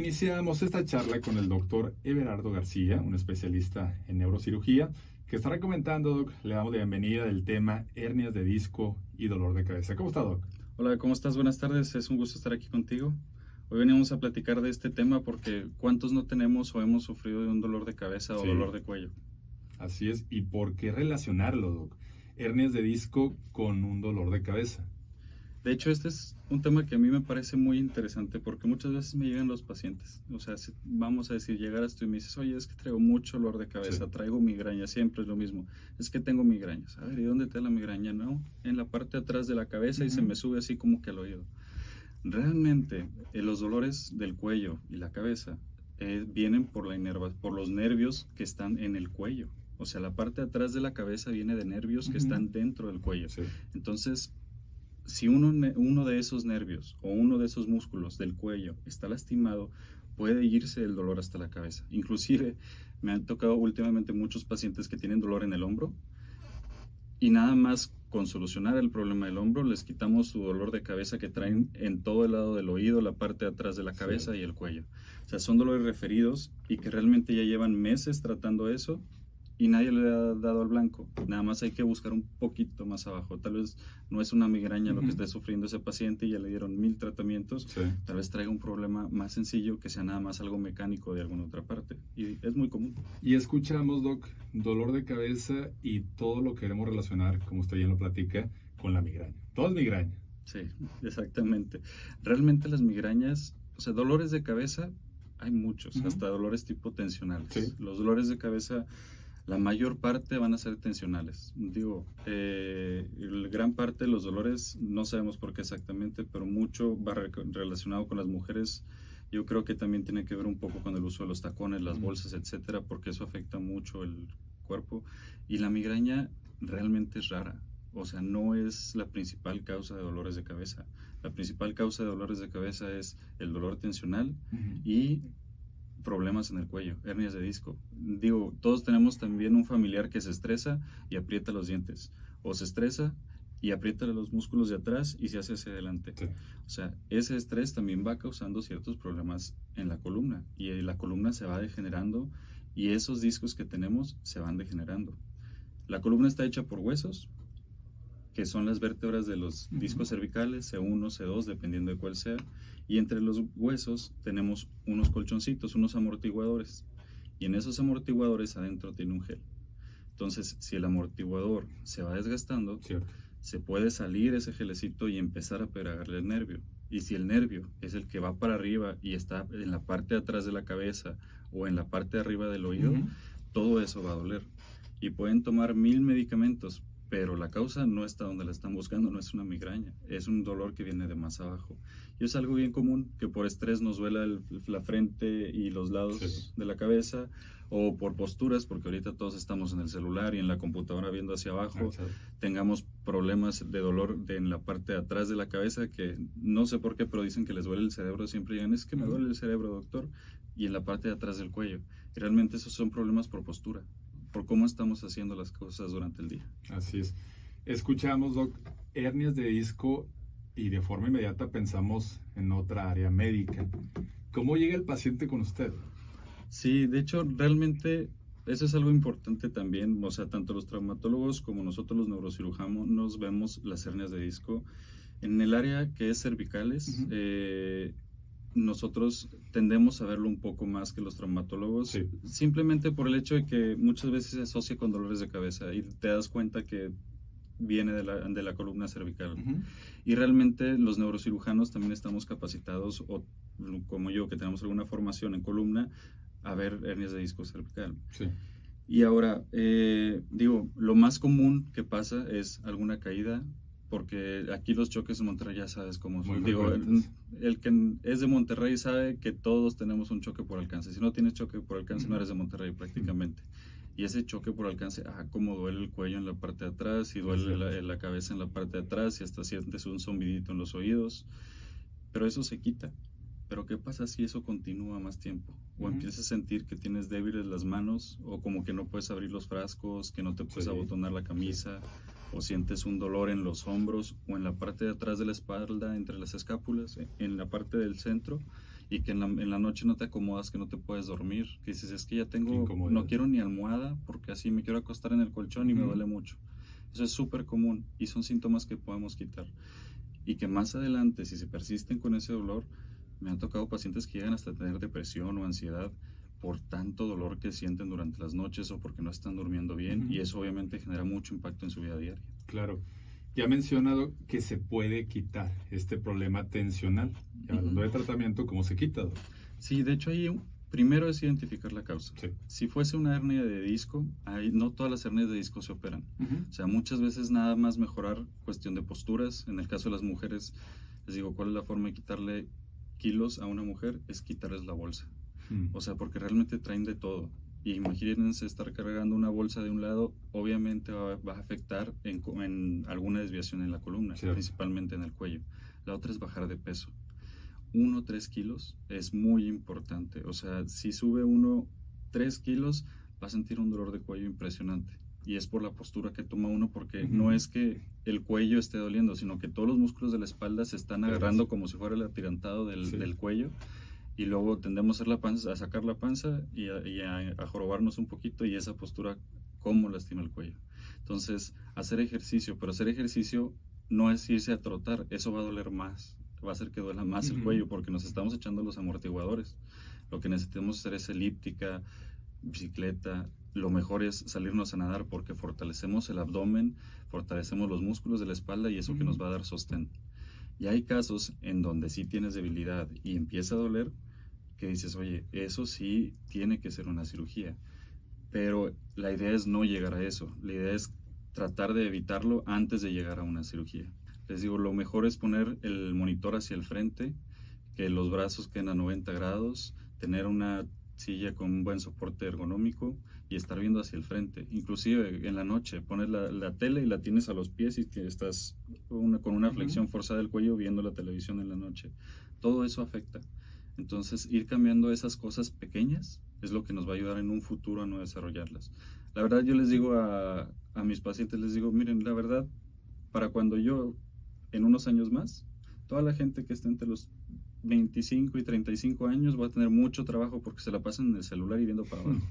Iniciamos esta charla con el doctor Everardo García, un especialista en neurocirugía, que estará comentando, Doc. Le damos la bienvenida del tema hernias de disco y dolor de cabeza. ¿Cómo está, Doc? Hola, ¿cómo estás? Buenas tardes, es un gusto estar aquí contigo. Hoy venimos a platicar de este tema porque ¿cuántos no tenemos o hemos sufrido de un dolor de cabeza o dolor de cuello? Así es. ¿Y por qué relacionarlo, Doc? Hernias de disco con un dolor de cabeza. De hecho, este es un tema que a mí me parece muy interesante porque muchas veces me llegan los pacientes. O sea, vamos a decir, llegaras tú y me dices, oye, es que traigo mucho dolor de cabeza, traigo migraña, siempre es lo mismo. Es que tengo migrañas. A ver, ¿y dónde te da la migraña? No, en la parte de atrás de la cabeza y se me sube así como que al oído. Realmente, los dolores del cuello y la cabeza vienen por los nervios que están en el cuello. O sea, la parte de atrás de la cabeza viene de nervios que están dentro del cuello. Sí. Entonces, si uno de esos nervios o uno de esos músculos del cuello está lastimado, puede irse el dolor hasta la cabeza. Inclusive, me han tocado últimamente muchos pacientes que tienen dolor en el hombro y nada más con solucionar el problema del hombro, les quitamos su dolor de cabeza que traen en todo el lado del oído, la parte de atrás de la cabeza y el cuello. O sea, son dolores referidos y que realmente ya llevan meses tratando eso y nadie le ha dado al blanco. Nada más hay que buscar un poquito más abajo. Tal vez no es una migraña lo que esté sufriendo ese paciente y ya le dieron 1000 tratamientos. Tal vez traiga un problema más sencillo que sea nada más algo mecánico de alguna otra parte. Y es muy común. Y escuchamos, Doc, dolor de cabeza y todo lo queremos relacionar, como usted ya lo platica, con la migraña. Todo es migraña. Sí, exactamente. Realmente las migrañas, o sea, dolores de cabeza, hay muchos, hasta dolores tipo tensionales. Sí. Los dolores de cabeza, la mayor parte van a ser tensionales. Digo, gran parte de los dolores, no sabemos por qué exactamente, pero mucho va relacionado con las mujeres. Yo creo que también tiene que ver un poco con el uso de los tacones, las bolsas, etcétera, porque eso afecta mucho el cuerpo. Y la migraña realmente es rara. O sea, no es la principal causa de dolores de cabeza. La principal causa de dolores de cabeza es el dolor tensional y problemas en el cuello, hernias de disco. Digo, todos tenemos también un familiar que se estresa y aprieta los dientes, o se estresa y aprieta los músculos de atrás y se hace hacia adelante. Sí. O sea, ese estrés también va causando ciertos problemas en la columna y la columna se va degenerando y esos discos que tenemos se van degenerando. La columna está hecha por huesos, que son las vértebras de los discos cervicales, C1, C2, dependiendo de cuál sea, y entre los huesos tenemos unos colchoncitos, unos amortiguadores, y en esos amortiguadores adentro tiene un gel. Entonces, si el amortiguador se va desgastando, se puede salir ese gelecito y empezar a pegarle el nervio. Y si el nervio es el que va para arriba y está en la parte de atrás de la cabeza o en la parte de arriba del oído, todo eso va a doler. Y pueden tomar 1000 medicamentos, pero la causa no está donde la están buscando, no es una migraña, es un dolor que viene de más abajo. Y es algo bien común, que por estrés nos duela la frente y los lados de la cabeza, o por posturas, porque ahorita todos estamos en el celular y en la computadora viendo hacia abajo, tengamos problemas de dolor en la parte de atrás de la cabeza, que no sé por qué, pero dicen que les duele el cerebro, siempre digan, es que me duele el cerebro, doctor, y en la parte de atrás del cuello. Y realmente esos son problemas por postura, por cómo estamos haciendo las cosas durante el día. Así es. Escuchamos, Doc, hernias de disco y de forma inmediata pensamos en otra área médica. ¿Cómo llega el paciente con usted? Sí, de hecho, realmente eso es algo importante también. O sea, tanto los traumatólogos como nosotros los neurocirujanos nos vemos las hernias de disco. En el área que es cervicales, nosotros tendemos a verlo un poco más que los traumatólogos, simplemente por el hecho de que muchas veces se asocia con dolores de cabeza y te das cuenta que viene de la columna cervical. Y realmente los neurocirujanos también estamos capacitados, o como yo, que tenemos alguna formación en columna, a ver hernias de disco cervical. Y ahora, digo, lo más común que pasa es alguna caída, porque aquí los choques en Monterrey ya sabes cómo son. Digo, el que es de Monterrey sabe que todos tenemos un choque por alcance. Si no tienes choque por alcance, no eres de Monterrey prácticamente. Y ese choque por alcance, cómo duele el cuello en la parte de atrás, y duele la cabeza en la parte de atrás, y hasta sientes un zombidito en los oídos. Pero eso se quita. Pero ¿qué pasa si eso continúa más tiempo? O empiezas a sentir que tienes débiles las manos, o como que no puedes abrir los frascos, que no te puedes abotonar la camisa, o sientes un dolor en los hombros, o en la parte de atrás de la espalda, entre las escápulas, en la parte del centro, y que en la noche no te acomodas, que no te puedes dormir, que dices, es que ya tengo, Incomodidad. no quiero ni almohada porque así me quiero acostar en el colchón y me duele mucho. Eso es súper común y son síntomas que podemos quitar. Y que más adelante, si se persisten con ese dolor, me han tocado pacientes que llegan hasta tener depresión o ansiedad por tanto dolor que sienten durante las noches o porque no están durmiendo bien, y eso obviamente genera mucho impacto en su vida diaria. Claro. Ya ha mencionado que se puede quitar este problema tensional. Y hablando de tratamiento, ¿cómo se quita, Doc? Sí, de hecho ahí primero es identificar la causa. Sí. Si fuese una hernia de disco, no todas las hernias de disco se operan. O sea, muchas veces nada más mejorar cuestión de posturas. En el caso de las mujeres, les digo, ¿cuál es la forma de quitarle kilos a una mujer? Es quitarles la bolsa. O sea, porque realmente traen de todo. Y imagínense estar cargando una bolsa de un lado, obviamente va a afectar en alguna desviación en la columna, principalmente en el cuello. La otra es bajar de peso. 1 o 3 kilos es muy importante. O sea, si sube 1 3 kilos, va a sentir un dolor de cuello impresionante. Y es por la postura que toma uno, porque no es que el cuello esté doliendo, sino que todos los músculos de la espalda se están agarrando como si fuera el atirantado del cuello. Y luego tendemos a sacar la panza y a jorobarnos un poquito, y esa postura cómo lastima el cuello. Entonces, hacer ejercicio, pero hacer ejercicio no es irse a trotar, eso va a doler más, va a hacer que duela más el cuello porque nos estamos echando los amortiguadores. Lo que necesitamos hacer es elíptica, bicicleta. Lo mejor es salirnos a nadar porque fortalecemos el abdomen, fortalecemos los músculos de la espalda y eso que nos va a dar sostén. Y hay casos en donde sí tienes debilidad y empieza a doler, que dices, oye, eso sí tiene que ser una cirugía. Pero la idea es no llegar a eso. La idea es tratar de evitarlo antes de llegar a una cirugía. Les digo, lo mejor es poner el monitor hacia el frente, que los brazos queden a 90 grados, tener una silla con un buen soporte ergonómico y estar viendo hacia el frente. Inclusive en la noche pones la tele y la tienes a los pies y estás con una flexión forzada del cuello viendo la televisión en la noche. Todo eso afecta. Entonces, ir cambiando esas cosas pequeñas es lo que nos va a ayudar en un futuro a no desarrollarlas. La verdad, yo les digo a mis pacientes, les digo, miren, la verdad, para cuando yo, en unos años más, toda la gente que esté entre los 25 y 35 años va a tener mucho trabajo porque se la pasan en el celular y viendo para abajo.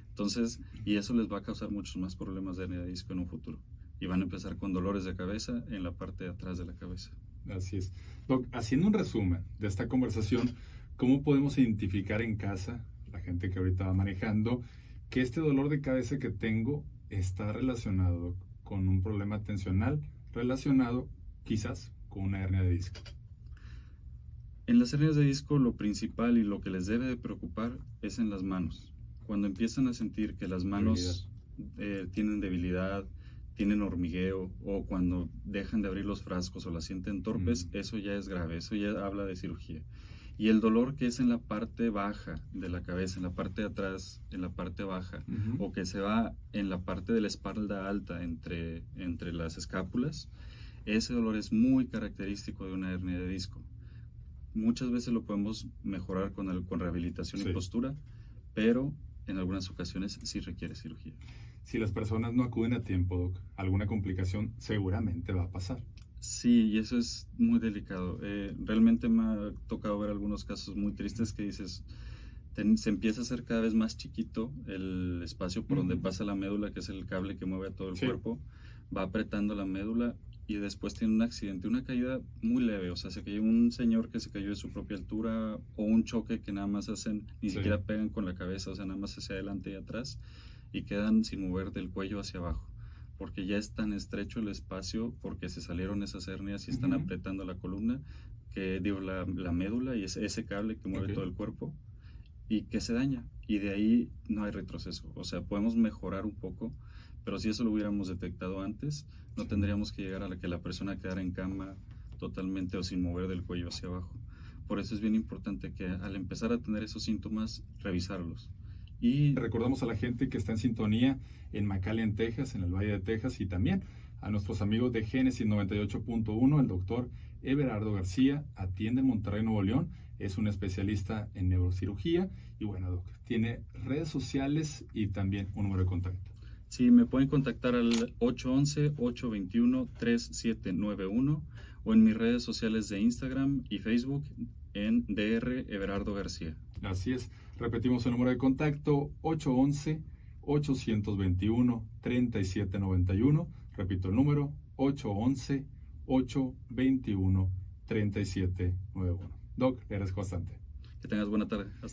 Entonces, y eso les va a causar muchos más problemas de hernia de disco en un futuro. Y van a empezar con dolores de cabeza en la parte de atrás de la cabeza. Así es. Doc, haciendo un resumen de esta conversación, ¿cómo podemos identificar en casa, la gente que ahorita va manejando, que este dolor de cabeza que tengo está relacionado, Doc, con un problema tensional, relacionado quizás con una hernia de disco? En las hernias de disco lo principal y lo que les debe de preocupar es en las manos. Cuando empiezan a sentir que las manos tienen debilidad, tienen hormigueo, o cuando dejan de abrir los frascos o las sienten torpes, eso ya es grave, eso ya habla de cirugía. Y el dolor que es en la parte baja de la cabeza, en la parte de atrás, en la parte baja, o que se va en la parte de la espalda alta entre las escápulas, ese dolor es muy característico de una hernia de disco. Muchas veces lo podemos mejorar con rehabilitación y postura, pero en algunas ocasiones sí requiere cirugía. Si las personas no acuden a tiempo, Doc, alguna complicación seguramente va a pasar. Sí, y eso es muy delicado. Realmente me ha tocado ver algunos casos muy tristes que dices, se empieza a hacer cada vez más chiquito el espacio por donde pasa la médula, que es el cable que mueve a todo el cuerpo, va apretando la médula y después tiene un accidente, una caída muy leve, o sea, se cayó un señor que se cayó de su propia altura, o un choque que nada más hacen, ni siquiera pegan con la cabeza, o sea, nada más hacia adelante y atrás, y quedan sin mover del cuello hacia abajo, porque ya es tan estrecho el espacio, porque se salieron esas hernias y están apretando la columna, que digo, la médula y ese cable que mueve todo el cuerpo, y que se daña, y de ahí no hay retroceso. O sea, podemos mejorar un poco, pero si eso lo hubiéramos detectado antes, no tendríamos que llegar a que la persona quedara en cama totalmente o sin mover del cuello hacia abajo. Por eso es bien importante que al empezar a tener esos síntomas, revisarlos. Y recordamos a la gente que está en sintonía en McAllen, Texas, en el Valle de Texas, y también a nuestros amigos de Génesis 98.1, el doctor Everardo García, atiende en Monterrey, Nuevo León, es un especialista en neurocirugía, y bueno, Doc, tiene redes sociales y también un número de contacto. Sí, me pueden contactar al 811-821-3791 o en mis redes sociales de Instagram y Facebook, en DR Everardo García. Así es. Repetimos el número de contacto, 811-821-3791. Repito el número, 811-821-3791. Doc, le agradezco bastante. Que tengas buena tarde. Hasta